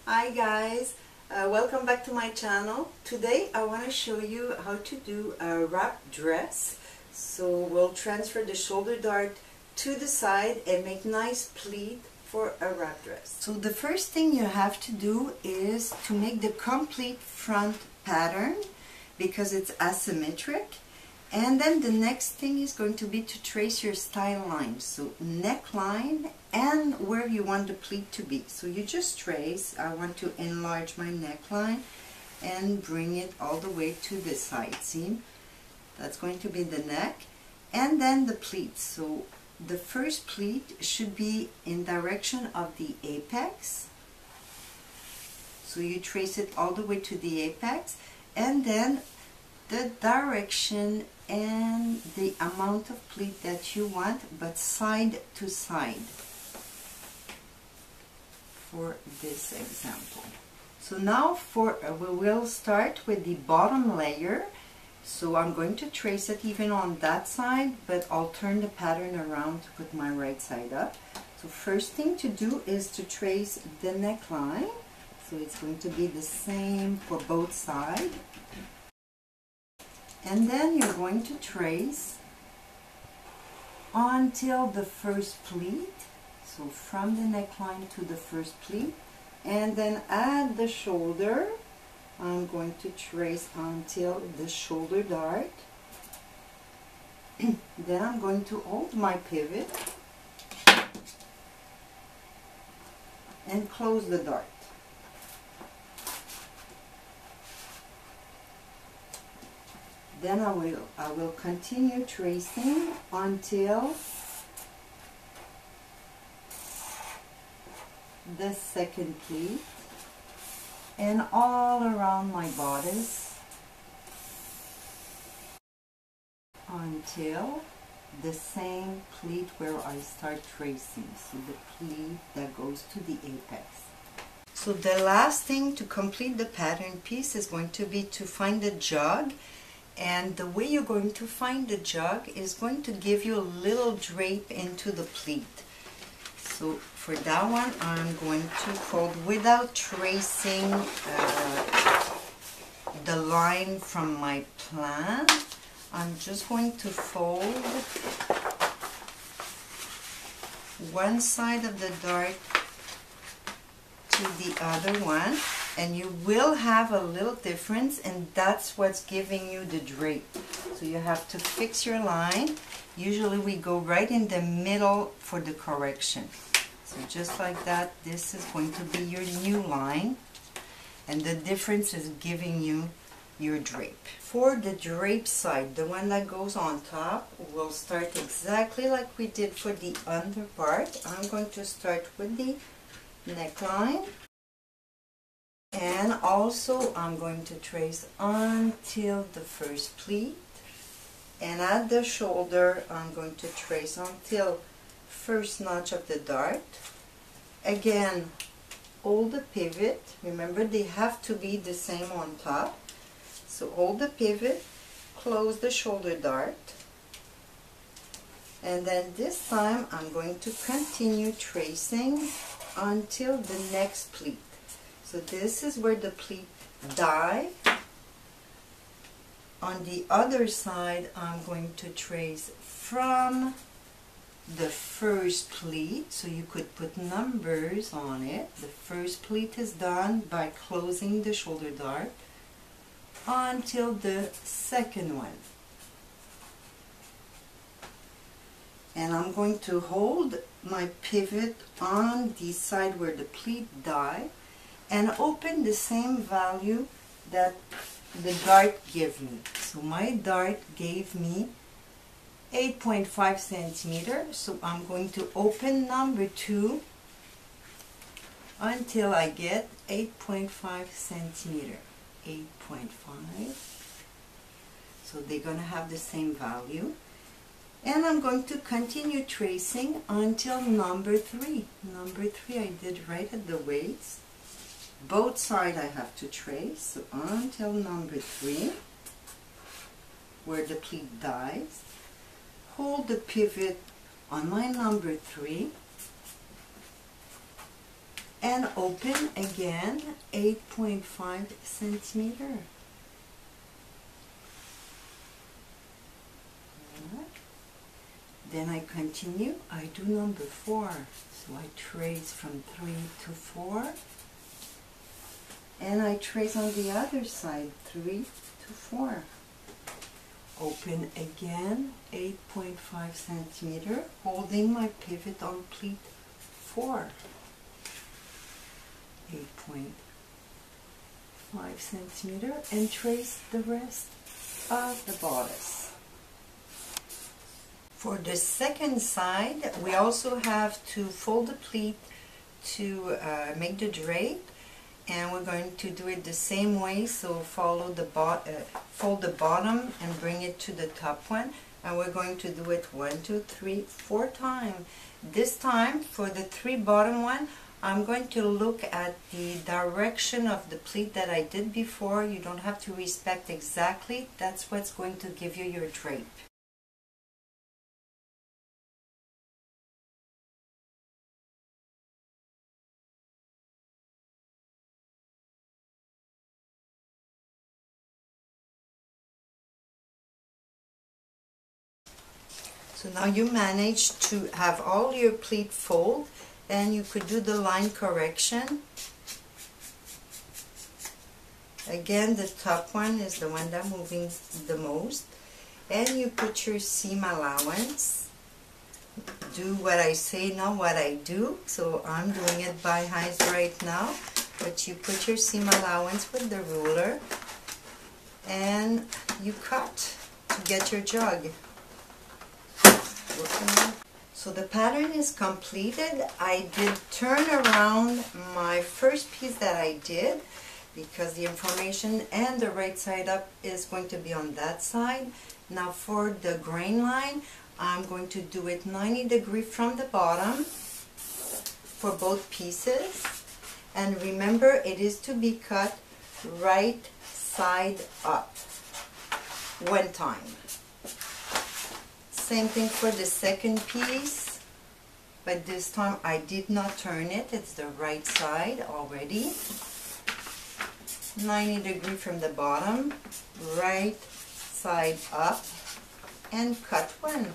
Hi guys, welcome back to my channel. Today I want to show you how to do a wrap dress. So we'll transfer the shoulder dart to the side and make nice pleat for a wrap dress. So the first thing you have to do is to make the complete front pattern because it's asymmetric. And then the next thing is going to be to trace your style lines, so neckline and where you want the pleat to be. So you just trace, I want to enlarge my neckline and bring it all the way to the side seam. That's going to be the neck. And then the pleats. So the first pleat should be in direction of the apex. So you trace it all the way to the apex, and then the direction and the amount of pleat that you want, but side to side for this example. So now we will start with the bottom layer. So I'm going to trace it even on that side, but I'll turn the pattern around to put my right side up. So first thing to do is to trace the neckline. So it's going to be the same for both sides. And then you're going to trace until the first pleat, so from the neckline to the first pleat, and then at the shoulder I'm going to trace until the shoulder dart. Then I'm going to hold my pivot and close the dart. Then I will continue tracing until the second pleat and all around my bodice until the same pleat where I start tracing, so the pleat that goes to the apex. So the last thing to complete the pattern piece is going to be to find the jog. And the way you're going to find the jog is going to give you a little drape into the pleat. So for that one, I'm going to fold without tracing the line from my plan. I'm just going to fold one side of the dart to the other one. And you will have a little difference, and that's what's giving you the drape. So you have to fix your line. Usually we go right in the middle for the correction. So just like that, this is going to be your new line, and the difference is giving you your drape. For the drape side, the one that goes on top, we'll start exactly like we did for the under part. I'm going to start with the neckline. And also I'm going to trace until the first pleat, and at the shoulder I'm going to trace until first notch of the dart. Again, hold the pivot. Remember, they have to be the same on top. So hold the pivot, close the shoulder dart, and then this time I'm going to continue tracing until the next pleat. So this is where the pleat die. On the other side, I'm going to trace from the first pleat, so you could put numbers on it. The first pleat is done by closing the shoulder dart until the second one. And I'm going to hold my pivot on the side where the pleat die, and open the same value that the dart gave me. So my dart gave me 8.5 centimeters, so I'm going to open number 2 until I get 8.5 centimeters. 8.5. So they're going to have the same value. And I'm going to continue tracing until number 3. Number 3 I did right at the waist. Both sides I have to trace, so until number 3, where the pleat dies. Hold the pivot on my number 3, and open again 8.5 centimeter. Then I continue, I do number 4, so I trace from 3 to 4, and I trace on the other side 3 to 4. Open again 8.5 centimeter, holding my pivot on pleat 4. 8.5 centimeter, and trace the rest of the bodice. For the second side, we also have to fold the pleat to make the drape, and we're going to do it the same way. So follow the fold the bottom and bring it to the top one, and we're going to do it 1, 2, 3, 4 times. This time, for the 3 bottom one, I'm going to look at the direction of the pleat that I did before. You don't have to respect exactly. That's what's going to give you your drape. So now you manage to have all your pleat fold, and you could do the line correction. Again, the top one is the one that's moving the most, and you put your seam allowance. Do what I say, not what I do. So I'm doing it by eyes right now, but you put your seam allowance with the ruler, and you cut to get your jog. So the pattern is completed. I did turn around my first piece that I did, because the information and the right side up is going to be on that side. Now for the grain line, I'm going to do it 90 degrees from the bottom for both pieces. And remember, it is to be cut right side up 1 time. Same thing for the second piece, but this time I did not turn it. It's the right side already. 90 degrees from the bottom, right side up, and cut 1.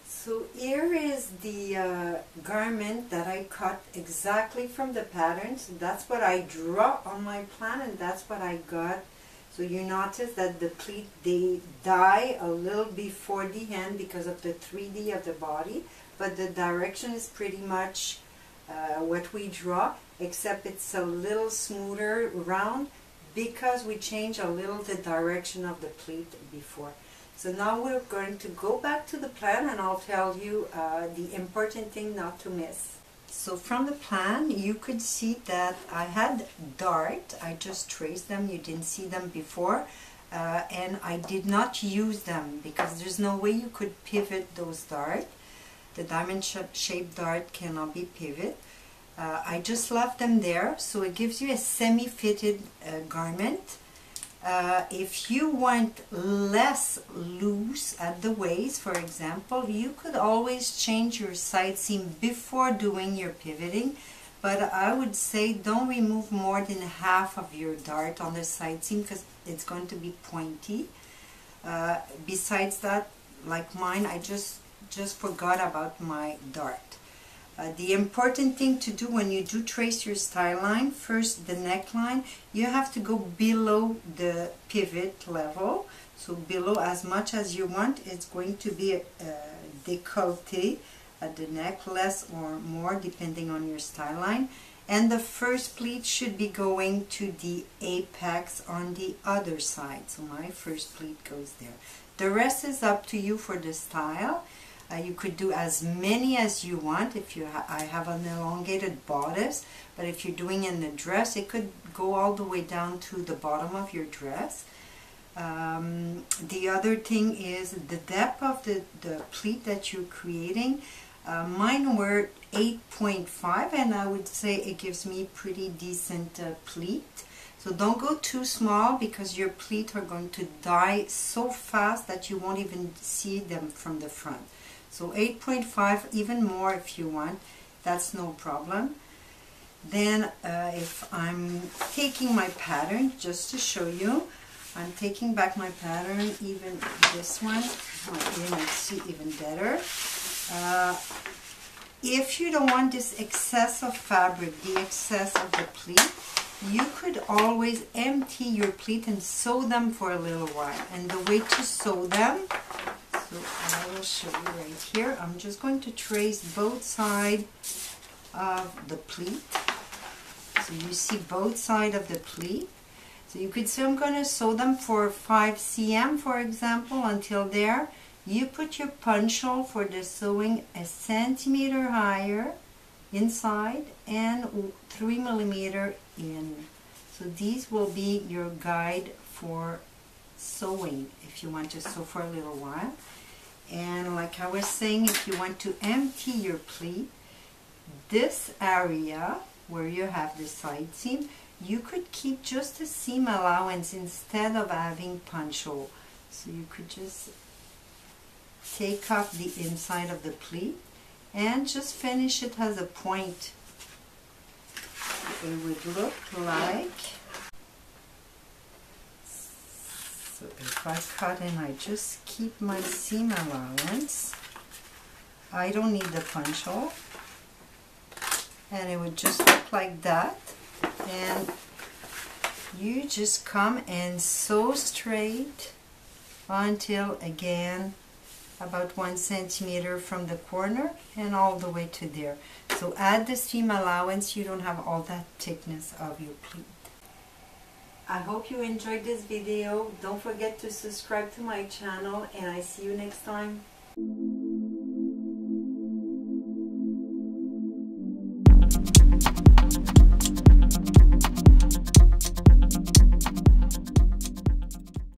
So here is the garment that I cut exactly from the pattern. So that's what I draw on my plan, and that's what I got. So you notice that the pleat, they die a little before the end because of the 3D of the body, but the direction is pretty much what we draw, except it's a little smoother round because we change a little the direction of the pleat before. So now we're going to go back to the plan, and I'll tell you the important thing not to miss. So from the plan, you could see that I had dart. I just traced them. You didn't see them before. And I did not use them because there's no way you could pivot those dart. The diamond-shaped dart cannot be pivot. I just left them there, so it gives you a semi-fitted garment. If you want less loose at the waist, for example, you could always change your side seam before doing your pivoting, but I would say don't remove more than half of your dart on the side seam because it's going to be pointy. Besides that, like mine, I just forgot about my dart. The important thing to do when you do trace your style line, first the neckline, you have to go below the pivot level. So below as much as you want. It's going to be a décolleté at the neck, less or more depending on your style line. And the first pleat should be going to the apex on the other side. So my first pleat goes there. The rest is up to you for the style. You could do as many as you want. If you I have an elongated bodice, but if you're doing in the dress, it could go all the way down to the bottom of your dress. The other thing is the depth of the pleat that you're creating. Mine were 8.5, and I would say it gives me pretty decent pleat. So don't go too small because your pleat are going to die so fast that you won't even see them from the front. So 8.5, even more if you want, that's no problem. Then if I'm taking my pattern, just to show you, I'm taking back my pattern, even this one, you might see even better. If you don't want this excess of fabric, the excess of the pleat, you could always empty your pleat and sew them for a little while. And the way to sew them, so I will show you right here. I'm just going to trace both sides of the pleat. So you see both sides of the pleat. So you could say I'm going to sew them for 5 cm, for example, until there. You put your punch hole for the sewing a centimeter higher inside and 3 millimeter in. So these will be your guide for sewing if you want to sew for a little while. And like I was saying, if you want to empty your pleat, this area where you have the side seam, you could keep just a seam allowance instead of having punch hole. So you could just take off the inside of the pleat and just finish it as a point. It would look like, so if I cut and I just keep my seam allowance, I don't need the punch hole, and it would just look like that. And you just come and sew straight until, again, about 1 centimeter from the corner and all the way to there. So add the seam allowance, you don't have all that thickness of your pleat. I hope you enjoyed this video. Don't forget to subscribe to my channel, and I see you next time.